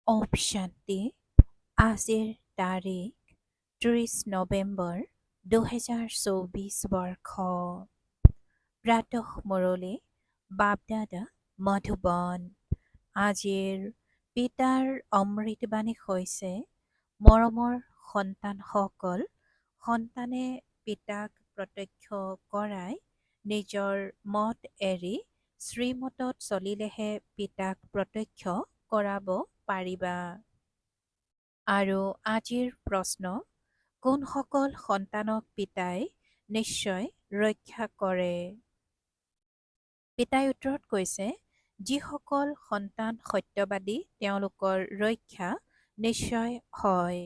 ওম শান্তি। আজিৰ তাৰিখ 30 নৱেম্বৰ 2024 বৰ্ষ। প্ৰাতঃ মুৰলী বাপদাদা মধুবন। আজিৰ পিতাৰ অমৃতবাণী হৈছে, মৰমৰ সন্তানসকল, সন্তানে পিতাক প্ৰত্যক্ষ কৰাই নিজৰ মত এৰি শ্ৰীমতত চলিলেহে পিতাক প্ৰত্যক্ষ কৰাব পাৰিবা। আৰু আজিৰ প্ৰশ্ন, কোনসকল সন্তানক পিতাই নিশ্চয় ৰক্ষা কৰে? পিতাই উত্তৰত কৈছে, যিসকল সন্তান সত্যবাদী তেওঁলোকৰ ৰক্ষা নিশ্চয় হয়।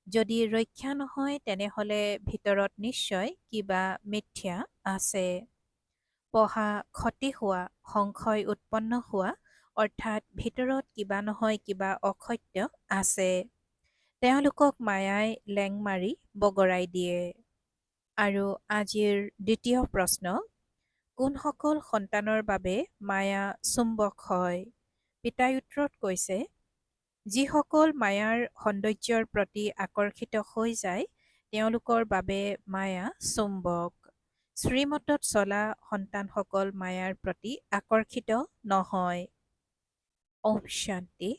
যদি ৰক্ষা নহয় তেনেহলে ভিতৰত নিশ্চয় কিবা মিথ্যা আছে। পঢ়া ক্ষতি হোৱা, সংশয় উৎপন্ন হোৱা, অৰ্থাৎ ভিতৰত কিবা নহয় কিবা অসত্য আছে। তেওঁলোকক মায়াই লেং মাৰি বগৰাই দিয়ে। আৰু আজিৰ দ্বিতীয় প্ৰশ্ন, কোনসকল সন্তানৰ বাবে মায়া চুম্বক হয়? পিতাই উত্তৰত কৈছে, যিসকল মায়াৰ সৌন্দৰ্যৰ প্ৰতি আকৰ্ষিত হৈ যায় তেওঁলোকৰ বাবে মায়া চুম্বক। শ্ৰীমতত চলা সন্তানসকল মায়াৰ প্ৰতি আকৰ্ষিত নহয়। ওম শান্তি।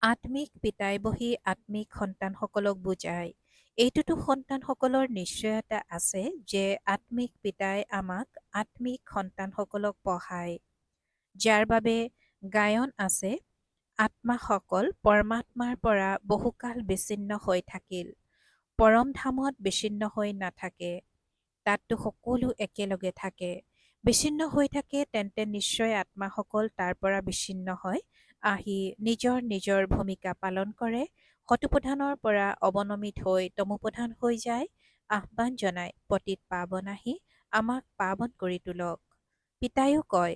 আত্মিক পিতাই বহি আত্মিক সন্তানসকলক বুজায়, এইটোতো সন্তানসকলৰ নিশ্চয়তা আছে যে আত্মিক পিতাই আমাক আত্মিক সন্তানসকলক পঢ়ায়। যাৰ বাবে গায়ন আছে, আত্মাসকল পৰমাত্মাৰ পৰা বহুকাল বিচ্ছিন্ন হৈ থাকিল, পৰমধামত বিচ্ছিন্ন হৈ নাথাকে। তাততো সকলো একেলগে থাকে। বিচ্ছিন্ন হৈ থাকে তেন্তে নিশ্চয় আত্মাসকল তাৰ পৰা বিচ্ছিন্ন হয় আহি নিজৰ নিজৰ ভূমিকা পালন কৰে, শতপ্ৰধানৰ পৰা অৱনমিত হৈ তমোপ্ৰধান হৈ যায়। আহ্বান জনাই পতিত পাৱন আহি আমাক পাৱন কৰি তোলক। পিতায়ো কয়,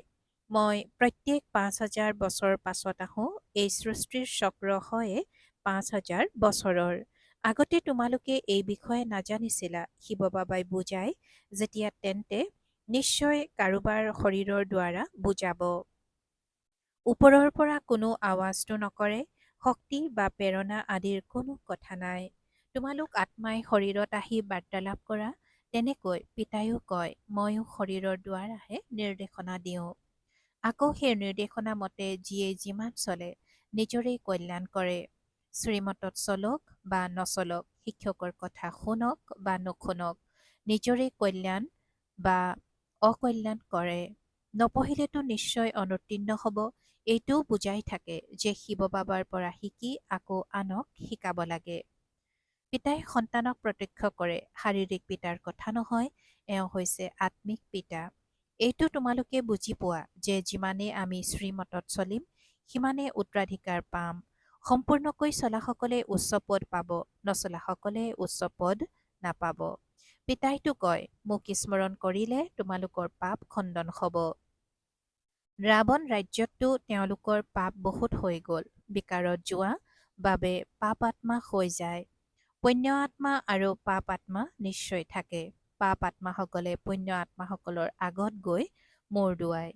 মই প্ৰত্যেক ৫,০০০ বছৰ পাছত আহোঁ। এই সৃষ্টিৰ চক্ৰ হয়ে ৫,০০০ বছৰৰ। আগতে তোমালোকে এই বিষয়ে নাজানিছিলা, শিৱ বাবাই বুজায় যেতিয়া তেন্তে নিশ্চয় কাৰোবাৰ শৰীৰৰ দ্বাৰা বুজাব। ওপৰৰ পৰা কোনো আৱাজটো নকৰে, শক্তি বা প্ৰেৰণা আদিৰ কোনো কথা নাই। তোমালোক আত্মাই শৰীৰত আহি বাৰ্তালাপ কৰা। তেনেকৈ পিতায়ো কয়, ময়ো শৰীৰৰ দ্বাৰাহে নিৰ্দেশনা দিওঁ। আকৌ সেই নিৰ্দেশনা মতে যিয়ে যিমান চলে নিজৰেই কল্যাণ কৰে। শ্ৰীমতত চলক বা নচলক, শিক্ষকৰ কথা শুনক বা নুশুনক, নিজৰে কল্যাণ বা অকল্যাণ কৰে। নপঢ়িলেতো নিশ্চয় অনুত্তীৰ্ণ হ'ব। এইটোও বুজাই থাকে যে শিৱ বাবাৰ পৰা শিকি আকৌ আনক শিকাব লাগে। পিতাই সন্তানক প্ৰত্যক্ষ কৰে, শাৰীৰিক পিতাৰ কথা নহয়, এওঁ হৈছে আত্মিক পিতা। এইটো তোমালোকে বুজি পোৱা যে যিমানেই আমি শ্ৰীমতত চলিম সিমানে উত্তৰাধিকাৰ পাম। সম্পূৰ্ণকৈ চলাসকলে উচ্চ পদ পাব, নচলাসকলে উচ্চ পদ নাপাব। পিতাইতো কয়, মোক স্মৰণ কৰিলে তোমালোকৰ পাপ খণ্ডন হ'ব। ৰাৱণ ৰাজ্যততো তেওঁলোকৰ পাপ বহুত হৈ গ'ল। বিকাৰত যোৱা বাবে পাপ আত্মা হৈ যায়। পুণ্য আত্মা আৰু পাপ আত্মা নিশ্চয় থাকে। পাপ আত্মাসকলে পুণ্য আত্মাসকলৰ আগত গৈ মূৰ দোৱায়।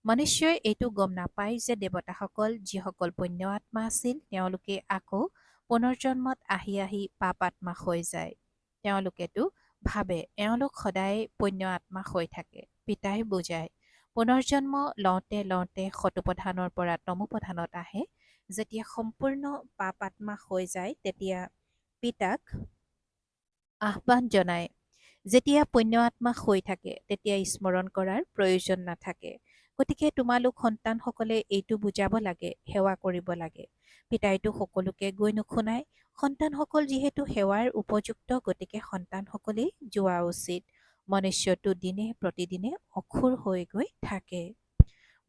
মনুষ্যই এইটো গম নাপায় যে দেৱতাসকল যিসকল পুণ্য আত্মা আছিল তেওঁলোকে আকৌ পুনৰ্জন্মত আহি আহি পাপ আত্মা হৈ যায়। তেওঁলোকেতো ভাবে এওঁলোক সদায় পুণ্য আত্মা হৈ থাকে। পিতাই বুজায়, পুনৰ্জন্ম লওঁতে লওঁতে শতপ্ৰধানৰ পৰা তমোপ্ৰধানত আহে। যেতিয়া সম্পূৰ্ণ পাপ আত্মা হৈ যায় তেতিয়া পিতাক আহ্বান জনায়। যেতিয়া পুণ্য আত্মা হৈ থাকে তেতিয়া স্মৰণ কৰাৰ প্ৰয়োজন নাথাকে। গতিকে তোমালোক সন্তানসকলে এইটো বুজাব লাগে, সেৱা কৰিব লাগে। পিতাইতো সকলোকে গৈ নুশুনায়। সন্তানসকল যিহেতু সেৱাৰ উপযুক্ত গতিকে সন্তানসকলেই যোৱা উচিত। মনুষ্যটো দিনে প্ৰতিদিনে অখুৰ হৈ গৈ থাকে।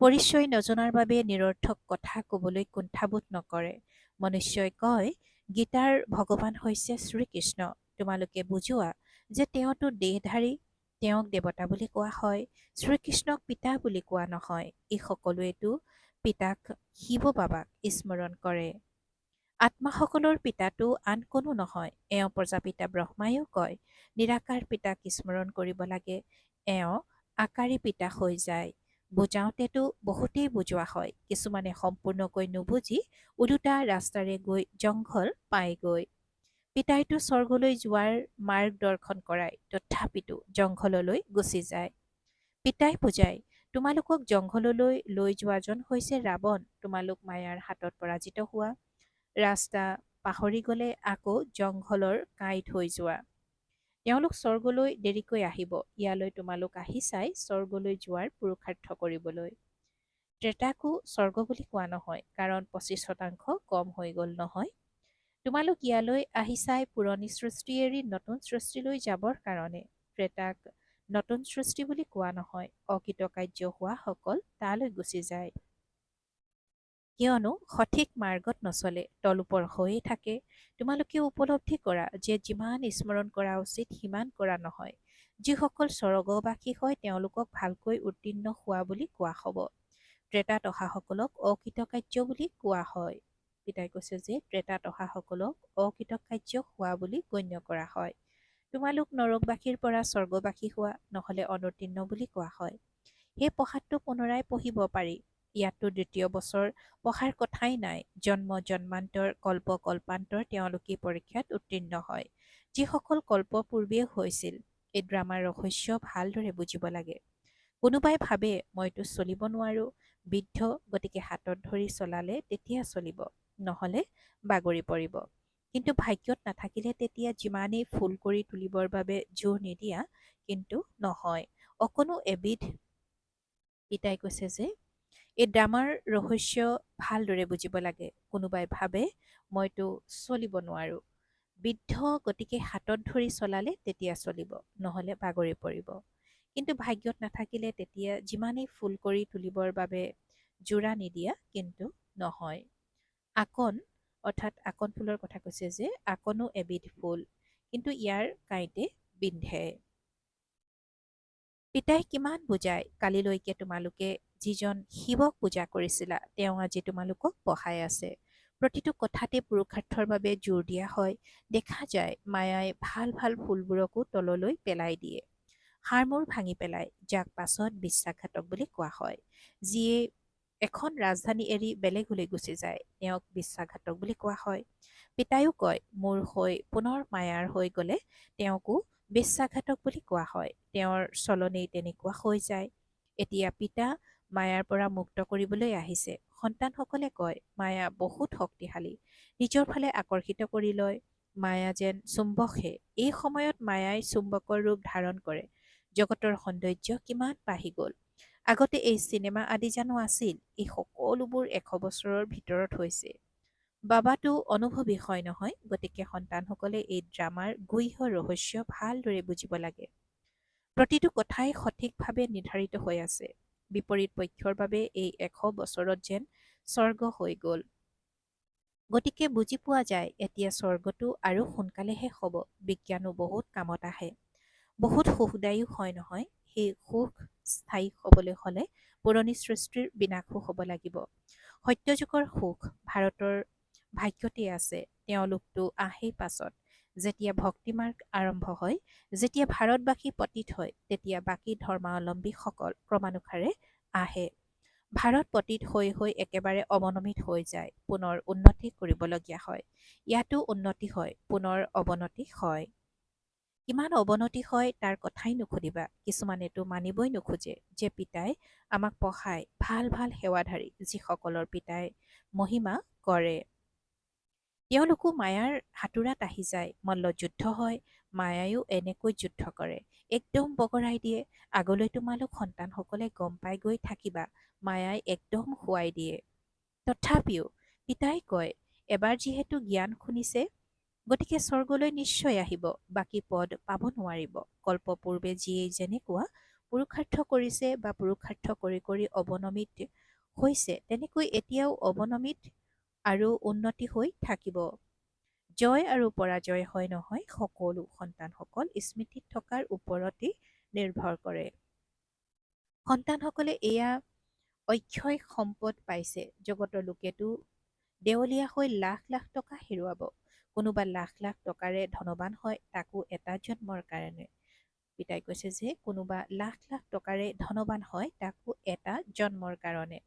পৰিচয় নজনাৰ বাবে নিৰৰ্থক কথা কবলৈ কুণ্ঠাবোধ নকৰে। মনুষ্যই কয়, গীতাৰ ভগৱান হৈছে শ্ৰীকৃষ্ণ। তোমালোকে বুজোৱা যে তেওঁতো দেহধাৰী, তেওঁক দেৱতা বুলি কোৱা হয়। শ্ৰীকৃষ্ণক পিতা বুলি কোৱা নহয়। ই সকলোৱেতো পিতাক শিৱ বাবাক স্মৰণ কৰে। আত্মাসকলৰ পিতাটো আন কোনো নহয়। এওঁ প্ৰজাপিতা ব্ৰহ্মায়ো কয়, নিৰাকাৰ পিতাক স্মৰণ কৰিব লাগে। এওঁ আকাৰী পিতা হৈ যায়। বুজাওঁতেতো বহুতেই বুজোৱা হয়, কিছুমানে সম্পূৰ্ণকৈ নুবুজি ওলোটা ৰাস্তাৰে গৈ জংঘল পায়গৈ। পিতাইতো স্বৰ্গলৈ যোৱাৰ মাৰ্গ দৰ্শন কৰায়, তথাপিতো জংঘললৈ গুচি যায়। পিতাই বুজায়, তোমালোকক জংঘললৈ লৈ যোৱাজন হৈছে ৰাৱণ, তোমালোক মায়াৰ হাতত পৰাজিত হোৱা। ৰাস্তা পাহৰি গ'লে আকৌ জংঘলৰ কাঁইট হৈ যোৱা। তেওঁলোক স্বৰ্গলৈ দেৰিকৈ আহিব, ইয়ালৈ তোমালোক আহিছাই স্বৰ্গলৈ যোৱাৰ পুৰুষাৰ্থ কৰিবলৈ। ত্ৰেতাকো স্বৰ্গ বুলি কোৱা নহয়, কাৰণ 25% কম হৈ গ'ল নহয়। তোমালোক ইয়ালৈ আহিছাই পুৰণি সৃষ্টি এৰি নতুন সৃষ্টিলৈ যাবৰ কাৰণে। ত্ৰেতাক নতুন সৃষ্টি বুলি কোৱা নহয়, অকৃতকাৰ্য হোৱা সকল তালৈ গুচি যায়। কিয়নো সঠিক মাৰ্গত নচলে, তলোপৰ হৈয়ে থাকে। তোমালোকে উপলব্ধি কৰা যে যিমান স্মৰণ কৰা উচিত সিমান কৰা নহয়। যিসকল স্বৰ্গবাসী হয় তেওঁলোকক ভালকৈ উত্তীৰ্ণ হোৱা বুলি কোৱা হ'ব। ত্ৰেতাত অহাসকলক অকৃতকাৰ্য বুলি কোৱা হয়। পিতাই কৈছে যে ত্ৰেতাত অহাসকলক অকৃতকাৰ্য হোৱা বুলি গণ্য কৰা হয়। তোমালোক নৰকবাসীৰ পৰা স্বৰ্গবাসী হোৱা, নহ'লে অনুত্তীৰ্ণ বুলি কোৱা হয়। সেই পঢ়াটো পুনৰাই পঢ়িব পাৰি। ইয়াততো দ্বিতীয় বছৰ পঢ়াৰ কথাই নাই। জন্ম জন্মান্তৰ কল্প কল্পান্তৰ তেওঁলোকে পৰীক্ষাত উত্তীৰ্ণ হয়, যিসকল কল্প পূৰ্বে হৈছিল। এই ড্ৰামাৰ ৰহস্য ভালদৰে বুজিব লাগে। কোনোবাই ভাবে মইতো চলিব নোৱাৰো, বৃদ্ধ, গতিকে হাতত ধৰি চলালে তেতিয়া চলিব, নহ'লে বাগৰি পৰিব। কিন্তু ভাগ্যত নাথাকিলে তেতিয়া যিমানেই ফুল কৰি তুলিবৰ বাবে জোৰ নিদিয়া কিন্তু নহয়। অকণো এবিধ পিতাই কৈছে যে এই ড্ৰামাৰ ৰহস্য ভালদৰে বুজিব লাগে। কোনোবাই ভাবে মইতো চলিব নোৱাৰো, বৃদ্ধ, গতিকে হাতত ধৰি চলালে তেতিয়া চলিব, নহ'লে বাগৰি পৰিব। কিন্তু ভাগ্যত নাথাকিলে তেতিয়া যিমানেই ফুল কৰি তুলিবৰ বাবে জোৰা নিদিয়া কিন্তু নহয়। আকন অৰ্থাৎ আকন ফুলৰ কথা কৈছে যে আকনো এবিধ ফুল, কিন্তু ইয়াৰ কাঁইটে বিন্ধে। পিতাই কিমান বুজায়, কালিলৈকে তোমালোকে যিজন শিৱক পূজা কৰিছিলা তেওঁ আজি তোমালোকক পঢ়াই আছে। প্ৰতিটো কথাতে পুৰুষাৰ্থৰ বাবে জোৰ দিয়া হয়। দেখা যায় মায়াই ভাল ভাল ফুলবোৰকো তললৈ পেলাই দিয়ে, হাড়মূৰ ভাঙি পেলায়, যাক পাছত বিশ্বাসঘাতক বুলি কোৱা হয়। যিয়ে এখন ৰাজধানী এৰি বেলেগলৈ গুচি যায় তেওঁক বিশ্বাসঘাতক বুলি কোৱা হয়। পিতায়ো কয় মোৰ হৈ পুনৰ মায়াৰ হৈ গ'লে তেওঁকো বিশ্বাসঘাতক বুলি কোৱা হয়। তেওঁৰ চলনেই তেনেকুৱা হৈ যায়। এতিয়া পিতা মায়াৰ পৰা মুক্ত কৰিবলৈ আহিছে। সন্তানসকলে কয় মায়া বহুত শক্তিশালী, নিজৰ ফালে আকৰ্ষিত কৰি লয়। মায়া যেন চুম্বকহে, এই সময়ত মায়াই চুম্বকৰ ৰূপ ধাৰণ কৰে। জগতৰ সৌন্দৰ্য কিমান বাঢ়ি গ'ল। আগতে এই চিনেমা আদি জানো আছিল? এই সকলোবোৰ 100 বছৰৰ ভিতৰত হৈছে। বাবাটো অনুভৱী হয় নহয়, গতিকে সন্তানসকলে এই ড্ৰামাৰ গুহ্য ৰহস্য ভালদৰে বুজিব লাগে। প্ৰতিটো কথাই সঠিকভাৱে নিৰ্ধাৰিত হৈ আছে। বিপৰীত পক্ষৰ বাবে এই 100 বছৰত যেন স্বৰ্গ হৈ গ'ল। গতিকে বুজি পোৱা যায় এতিয়া স্বৰ্গটো আৰু সোনকালেহে হ'ব। বিজ্ঞানো বহুত কামত আহে, বহুত সুখদায়ী হয় নহয়। সেই সুখ স্থায়ী হ'বলৈ হ'লে পুৰণি সৃষ্টিৰ বিনাশো হ'ব লাগিব। সত্যযুগৰ সুখ ভাৰতৰ ভাগ্যতে আছে, তেওঁলোকতো আহেই পাছত। যেতিয়া ভক্তিমাৰ্গ আৰম্ভ হয়, যেতিয়া ভাৰতবাসী পতিত হয়, তেতিয়া বাকী ধৰ্মাৱলম্বীসকল ক্ৰমানুসাৰে আহে। ভাৰত পতিত হৈ হৈ একেবাৰে অৱনমিত হৈ যায়, পুনৰ উন্নতি কৰিবলগীয়া হয়। ইয়াতো উন্নতি হয়, পুনৰ অৱনতি হয়। কিমান অৱনতি হয় তাৰ কথাই নুসুধিবা। কিছুমানেতো মানিবই নোখোজে যে পিতাই আমাক পঢ়ায়, ভাল ভাল সেৱাধাৰী যিসকলৰ পিতাই মহিমা কৰে। তেওঁলোকো মায়াৰ হাতোৰাত আহি যায়, মল্লযুদ্ধ হয়, মায়ায়ো এনেকৈ যুদ্ধ কৰে, একদম বগৰাই দিয়ে। আগলৈ তোমালোক সন্তানসকলে গম পাই গৈ থাকিবা, মায়াই একদম শুৱাই দিয়ে। তথাপিও পিতাই কয় এবাৰ যিহেতু জ্ঞান শুনিছে, গতিকে স্বৰ্গলৈ নিশ্চয় আহিব, বাকী পদ পাব নোৱাৰিব। কল্পপূৰ্বে যিয়ে যেনেকুৱা পুৰুষাৰ্থ কৰিছে বা পুৰুষাৰ্থ কৰি কৰি অৱনমিত হৈছে, তেনেকৈ এতিয়াও অৱনমিত আৰু উন্নতি হৈ থাকিব। জয় আৰু পৰাজয় হয় নহয়, সকলো সন্তানসকল স্মৃতিত থকাৰ ওপৰতেই নিৰ্ভৰ কৰে। সন্তানসকলে এয়া অক্ষয় সম্পদ পাইছে। জগতৰ লোকেতো দেৱলীয়া হৈ লাখ লাখ টকা হেৰুৱাব। কোনোবা লাখ লাখ টকাৰে ধনৱান হয়, তাকো এটা জন্মৰ কাৰণে। পিতাই কৈছে যে কোনোবা লাখ লাখ টকাৰে ধনৱান হয় তাকো এটা জন্মৰ কাৰণে।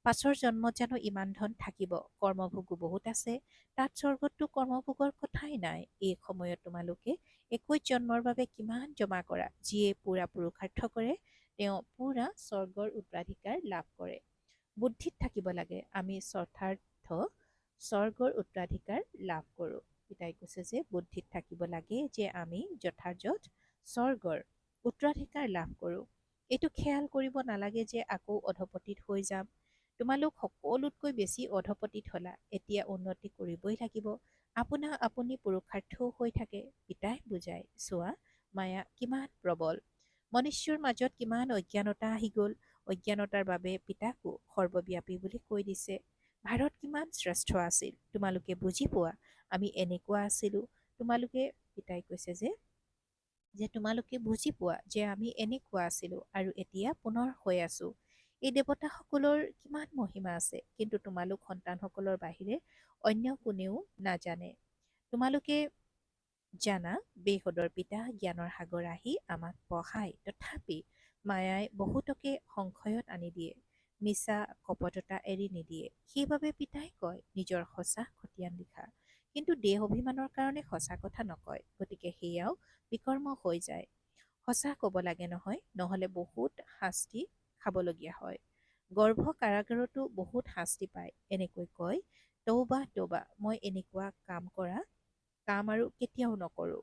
পাছৰ জন্মত জানো ইমান ধন থাকিব? কৰ্মভোগো বহুত আছে। তাত স্বৰ্গতটো কৰ্মভোগৰ কথাই নাই। এই সময়ত তোমালোকে 21 জন্মৰ বাবে কিমান জমা কৰা। যিয়ে পুৰা পুৰুষাৰ্থ কৰে তেওঁ পুৰা স্বৰ্গৰ উত্তৰাধিকাৰ লাভ কৰে। বুদ্ধিত থাকিব লাগে আমি স্বৰ্থাৰ্থ স্বৰ্গৰ উত্তৰাধিকাৰ লাভ কৰোঁ। পিতাই কৈছে যে বুদ্ধিত থাকিব লাগে যে আমি যথাযথ স্বৰ্গৰ উত্তৰাধিকাৰ লাভ কৰোঁ। এইটো খেয়াল কৰিব নালাগে যে আকৌ অধপতিত হৈ যাম। তোমালোক সকলোতকৈ বেছি অধপতিত হলা। এতিয়া উন্নতি কৰিবই লাগিব। আপোনা আপুনি পুৰুষাৰ্থও হৈ থাকে। পিতাই বুজায়, চোৱা মায়া কিমান প্ৰবল। মনুষ্যৰ মাজত কিমান অজ্ঞানতা আহি গ'ল। অজ্ঞানতাৰ বাবে পিতাকো সৰ্বব্যাপী বুলি কৈ দিছে। ভাৰত কিমান শ্ৰেষ্ঠ আছিল তোমালোকে বুজি পোৱা। আমি এনেকুৱা আছিলোঁ। তোমালোকে পিতাই কৈছে যে তোমালোকে বুজি পোৱা যে আমি এনেকুৱা আছিলোঁ আৰু এতিয়া পুনৰ হৈ আছোঁ। এই দেৱতাসকলৰ কিমান মহিমা আছে, কিন্তু তোমালোক সন্তানসকলৰ বাহিৰে অন্য কোনেও নাজানে। তোমালোকে জানা বেহদৰ পিতা জ্ঞানৰ সাগৰ আহি আমাক পঢ়ায়, তথাপি মায়াই বহুতকে সংশয়ত আনি দিয়ে। মিছা কপটতা এৰি নিদিয়ে। সেইবাবে পিতাই কয় নিজৰ সঁচা খতিয়ান লিখা। কিন্তু দেহ অভিমানৰ কাৰণে সঁচা কথা নকয়। গতিকে সেয়াও বিকৰ্ম হৈ যায়। সঁচা ক'ব লাগে নহয়, নহ'লে বহুত শাস্তি খাবলগীয়া হয়। গৰ্ভ কাৰাগাৰতো বহুত শাস্তি পায়। এনেকৈ কয়, তৌবা তৌবা, মই এনেকুৱা কাম আৰু কেতিয়াও নকৰোঁ।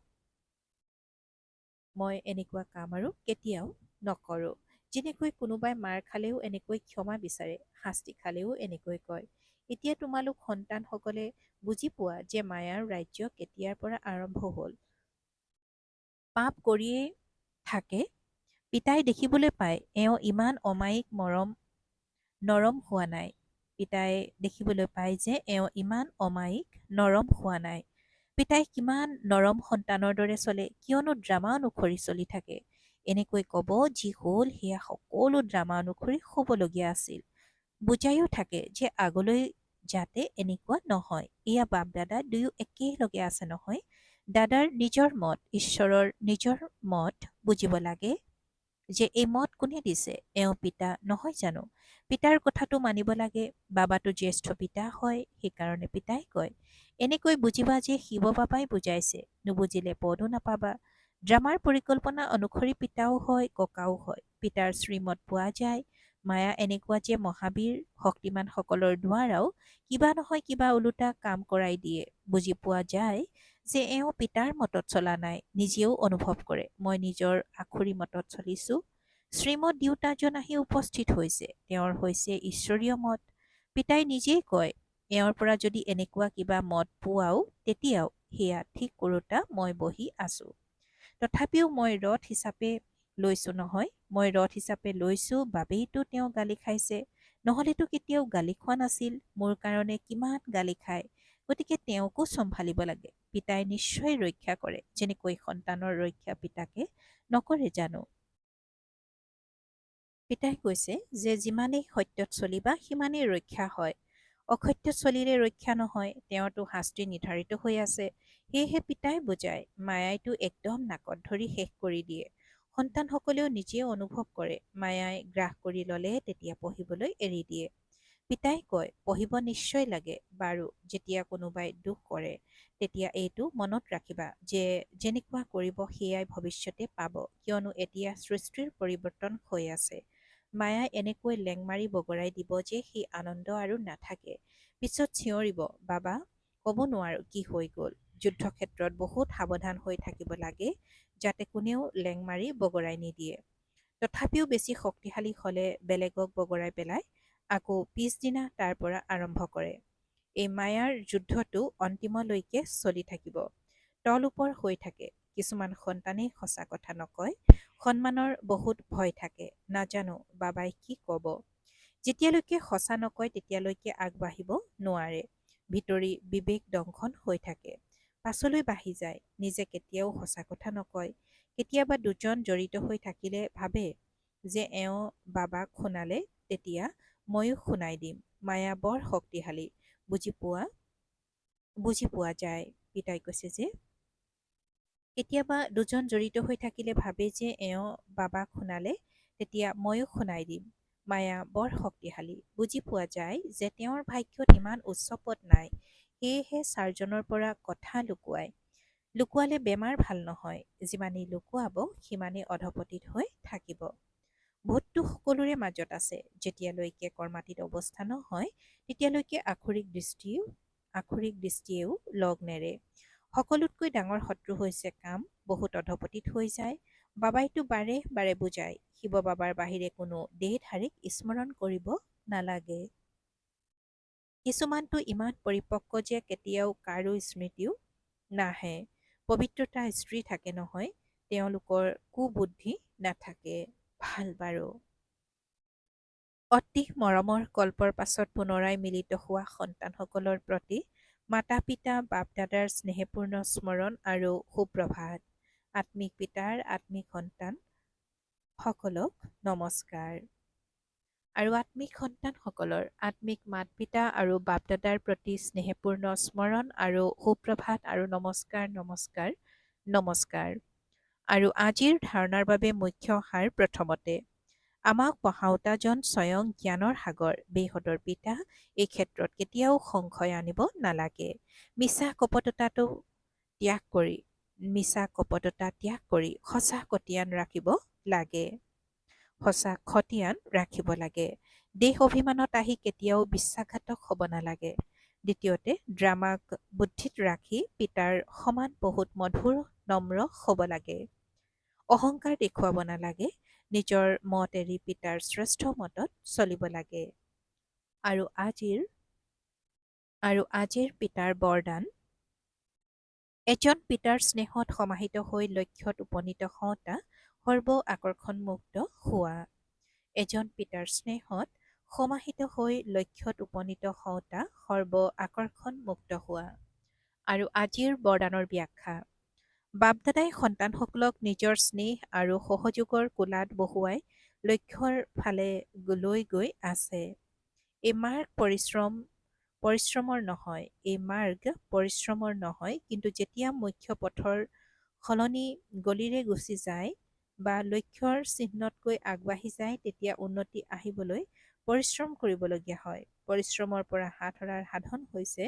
মই এনেকুৱা কাম আৰু কেতিয়াও নকৰোঁ। যেনেকৈ কোনোবাই মাৰ খালেও এনেকৈ ক্ষমা বিচাৰে, শাস্তি খালেও এনেকৈ কয়। এতিয়া তোমালোক সন্তানসকলে বুজি পোৱা যে মায়াৰ ৰাজ্য কেতিয়াৰ পৰা আৰম্ভ হ'ল। পাপ কৰিয়েই থাকে। পিতাই দেখিবলৈ পায় এওঁ ইমান অমায়িক নৰম হোৱা নাই। পিতাই দেখিবলৈ পায় যে এওঁ ইমান অমায়িক নৰম হোৱা নাই। পিতাই কিমান নৰম সন্তানৰ দৰে চলে, কিয়নো ড্ৰামা অনুসৰি চলি থাকে। এনেকৈ কব যি হ'ল সেয়া সকলো ড্ৰামা অনুসৰি হ'বলগীয়া আছিল। বুজাইও থাকে যে আগলৈ যাতে এনেকুৱা নহয়। এয়া বাপ দাদা দুয়ো একেলগে আছে নহয়। দাদাৰ নিজৰ মত, ঈশ্বৰৰ নিজৰ মত বুজিব লাগে যে এই মত কোনে দিছে? এওঁ পিতা নহয় জানো? পিতাৰ কথাটো মানিব লাগে। বাবাটো জ্যেষ্ঠ পিতা হয়, সেইকাৰণে পিতাই কয় এনেকৈ বুজিবা যে শিৱ বাবাই বুজাইছে, নুবুজিলে পদো নাপাবা। ড্ৰামাৰ পৰিকল্পনা অনুসৰি পিতাও হয়, ককাও হয়। পিতাৰ শ্ৰীমত পোৱা যায়। মায়া এনেকুৱা যে মহাবীৰ শক্তিমানসকলৰ দ্বাৰাও কিবা নহয় কিবা ওলোটা কাম কৰাই দিয়ে। বুজি পোৱা যায় যে এওঁ পিতাৰ মতত চলা নাই। নিজেও অনুভৱ কৰে, মই নিজৰ আখুৰি মতত চলিছো। শ্ৰীমত দেউতাজন আহি উপস্থিত হৈছে। তেওঁৰ হৈছে ঈশ্বৰীয় মত। পিতাই নিজেই কয়, এওঁৰ পৰা যদি এনেকুৱা কিবা মত পোৱাও তেতিয়াও সেয়া ঠিক কৰোঁতা মই বহি আছো। তথাপিও মই ৰথ হিচাপে লৈছো নহয়। মই ৰথ হিচাপে লৈছো বাবেইতো তেওঁ গালি খাইছে। নহলেতো কেতিয়াও গালি খোৱা নাছিল। মোৰ কাৰণে কিমান গালি খায়। গতিকে তেওঁকো চম্ভালিব লাগে। পিতাই নিশ্চয় ৰক্ষা কৰে, যেনেকৈ সন্তানৰ ৰক্ষা পিতাকে নকৰে জানো? পিতাই কৈছে যে যিমানেই সত্যত চলিবা সিমানেই ৰক্ষা হয়। অসত্যত চলিলে ৰক্ষা নহয়। তেওঁৰতো শাস্তি নিৰ্ধাৰিত হৈ আছে। সেয়েহে পিতাই বুজায়, মায়াইতো একদম নাকত ধৰি শেষ কৰি দিয়ে। সন্তানসকলেও নিজে অনুভৱ কৰে। মায়াই গ্ৰাস কৰি ল'লে তেতিয়া পঢ়িবলৈ এৰি দিয়ে। পিতাই কয় পঢ়িব নিশ্চয় লাগে। বাৰু যেতিয়া কোনোবাই দুখ কৰে তেতিয়া এইটো মনত ৰাখিবা যে যেনেকুৱা কৰিব সেয়াই ভৱিষ্যতে পাব, কিয়নো এতিয়া সৃষ্টিৰ পৰিৱৰ্তন হৈ আছে। মায়াই এনেকৈ লেং মাৰি বগৰাই দিব যে সেই আনন্দ আৰু নাথাকে। পিছত চিঞৰিব, বাবা ক'ব নোৱাৰো কি হৈ গ'ল। যুদ্ধক্ষেত্ৰত বহুত সাৱধান হৈ থাকিব লাগে যাতে কোনেও লেং মাৰি বগৰাই নিদিয়ে। তথাপিও বেছি শক্তিশালী হলে বেলেগক বগৰাই পেলাই আকৌ পিছদিনা তাৰ পৰা আৰম্ভ কৰে। এই মায়াৰ যুদ্ধটো অন্তিমলৈকে চলি থাকিব। তল ওপৰ হৈ থাকে। কিছুমান সন্তানেই সঁচা কথা নকয়। সন্মানৰ বহুত ভয় থাকে। নাজানো বাবাই কি কব। যেতিয়ালৈকে সঁচা নকয় তেতিয়ালৈকে আগবাঢ়িব নোৱাৰে। ভিতৰি বিবেক দংশন হৈ থাকে। পাছলৈ বাঢ়ি যায়। নিজে কেতিয়াও সঁচা কথা নকয়। কেতিয়াবা দুজন জড়িত হৈ থাকিলে ভাবে যে এওঁ বাবাক শুনালে তেতিয়া ময়ো শুনাই দিম। মায়া বৰ শক্তিশালী। বুজি পোৱা যায়। পিতাই কৈছে যে কেতিয়াবা দুজন জড়িত হৈ থাকিলে ভাবে যে এওঁ বাবাক শুনালে তেতিয়া ময়ো শুনাই দিম। মায়া বৰ শক্তিশালী। বুজি পোৱা যায় যে তেওঁৰ ভাগ্যত ইমান উচ্চ পদ নাই, সেয়েহে ছাৰজনৰ পৰা কথা লুকুৱায়। লুকুৱালে বেমাৰ ভাল নহয়। যিমানেই লুকুৱাব সিমানেই অধপতিত হৈ থাকিব। ভূতটো সকলোৰে মাজত আছে। যেতিয়ালৈকে কৰ্মাতীত অৱস্থা নহয় তেতিয়ালৈকে আক্ষৰিক দৃষ্টিয়েও লগ নেৰে। সকলোতকৈ ডাঙৰ শত্ৰু হৈছে কাম। বহুত অধপতিত হৈ যায়। বাবাইতো বাৰে বাৰে বুজায় শিৱ বাবাৰ বাহিৰে কোনো দেহধাৰীক স্মৰণ কৰিব নালাগে। কিছুমানতো ইমান পৰিপক্ক যে কেতিয়াও কাৰো স্মৃতিও নাহে। পবিত্ৰতা স্ত্ৰী থাকে নহয়, তেওঁলোকৰ কুবুদ্ধি নাথাকে। ভাল বাৰু। অতি মৰমৰ কল্পৰ পাছত পুনৰাই মিলিত হোৱা সন্তানসকলৰ প্ৰতি মাতা পিতা বাপ দাদাৰ স্নেহপূৰ্ণ স্মৰণ আৰু সুপ্ৰভাত। আত্মিক পিতাৰ আত্মিক সন্তান সকলক নমস্কাৰ। আৰু আত্মিক সন্তানসকলৰ আত্মিক মাত পিতা আৰু বাপ দাদাৰ প্ৰতি স্নেহপূৰ্ণ স্মৰণ আৰু সুপ্ৰভাত আৰু নমস্কাৰ। আৰু আজিৰ ধাৰণাৰ বাবে মুখ্য সাৰ প্ৰথমতে। আমাক পঢ়াওতাজন স্বয়ং জ্ঞানৰ সাগৰ, বেহদৰ পিতা। এই ক্ষেত্ৰত কেতিয়াও সংশয় আনিব নালাগে। মিছা কপটতা ত্যাগ কৰি সঁচা খতিয়ান ৰাখিব লাগে। দেশ অভিমানত আহি কেতিয়াও বিশ্বাসঘাতক হ'ব নালাগে। দ্বিতীয়তে, ড্ৰামাক বুদ্ধিত ৰাখি পিতাৰ সমান বহুত মধুৰ নম্ৰ হ'ব লাগে। অহংকাৰ দেখুৱাব নালাগে। নিজৰ মত এৰি পিতাৰ শ্ৰেষ্ঠ মতত চলিব লাগে। আৰু আজিৰ পিতাৰ বৰদান। এজন পিতাৰ স্নেহত সমাহিত হৈ লক্ষ্যত উপনীত হওঁতা সৰ্ব আকৰ্ষণমুক্ত হোৱা। এজন পিতাৰ স্নেহত সমাহিত হৈ লক্ষ্যত উপনীত হওঁতা সৰ্ব আকৰ্ষণমুক্ত হোৱা। আৰু আজিৰ বৰদানৰ ব্যাখ্যা। বাপদাদাই সন্তানসকলক নিজৰ স্নেহ আৰু সহযোগৰ কোলাত বহুৱাই লক্ষ্যৰ ফালে লৈ গৈ আছে। এই মাৰ্গ পৰিশ্ৰমৰ নহয়, কিন্তু যেতিয়া মুখ্য পথৰ সলনি গলিৰে গুচি যায় বা লক্ষ্যৰ চিহ্নতকৈ আগবাঢ়ি যায় তেতিয়া উন্নতি আহিবলৈ পৰিশ্ৰম কৰিবলগীয়া হয়। পৰিশ্ৰমৰ পৰা হাত সৰাৰ সাধন হৈছে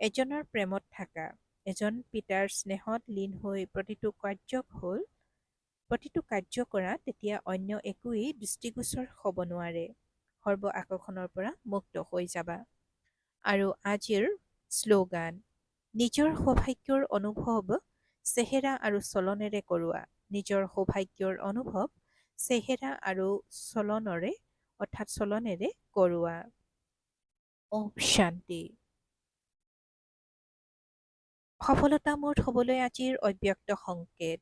এজনৰ প্ৰেমত থকা। এজন পিতাৰ স্নেহত লীন হৈ প্ৰতিটো কাৰ্য কৰা, তেতিয়া অন্য একোৱেই দৃষ্টিগোচৰ হ'ব নোৱাৰে। সৰ্ব আকৰ্ষণৰ পৰা মুক্ত হৈ যাবা। আৰু আজিৰ শ্লোগান। নিজৰ সৌভাগ্যৰ অনুভৱ চেহেৰা আৰু চলনেৰে কৰোৱা। নিজৰ সৌভাগ্যৰ অনুভৱ চেহেৰা আৰু চলনেৰে কৰোৱা। ওম শান্তি। সফলতামূৰ্ত হ'বলৈ আজিৰ অব্যক্ত সংকেত।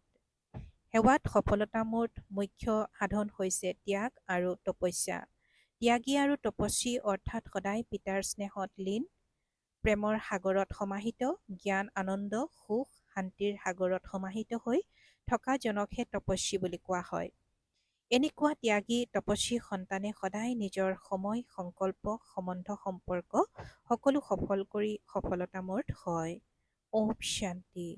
সেৱাত সফলতামূৰ্ত মুখ্য সাধন হৈছে ত্যাগ আৰু তপস্যা। ত্যাগী আৰু তপস্বী অৰ্থাৎ সদায় পিতাৰ স্নেহত লীন, প্ৰেমৰ সাগৰত সমাহিত, জ্ঞান আনন্দ সুখ শান্তিৰ সাগৰত সমাহিত হৈ থকা জনকহে তপস্বী বুলি কোৱা হয়। এনেকুৱা ত্যাগী তপস্বী সন্তানে সদায় নিজৰ সময় সংকল্প সম্বন্ধ সম্পৰ্ক সকলো সফল কৰি সফলতামূৰ্ত হয়। ওম শান্তি।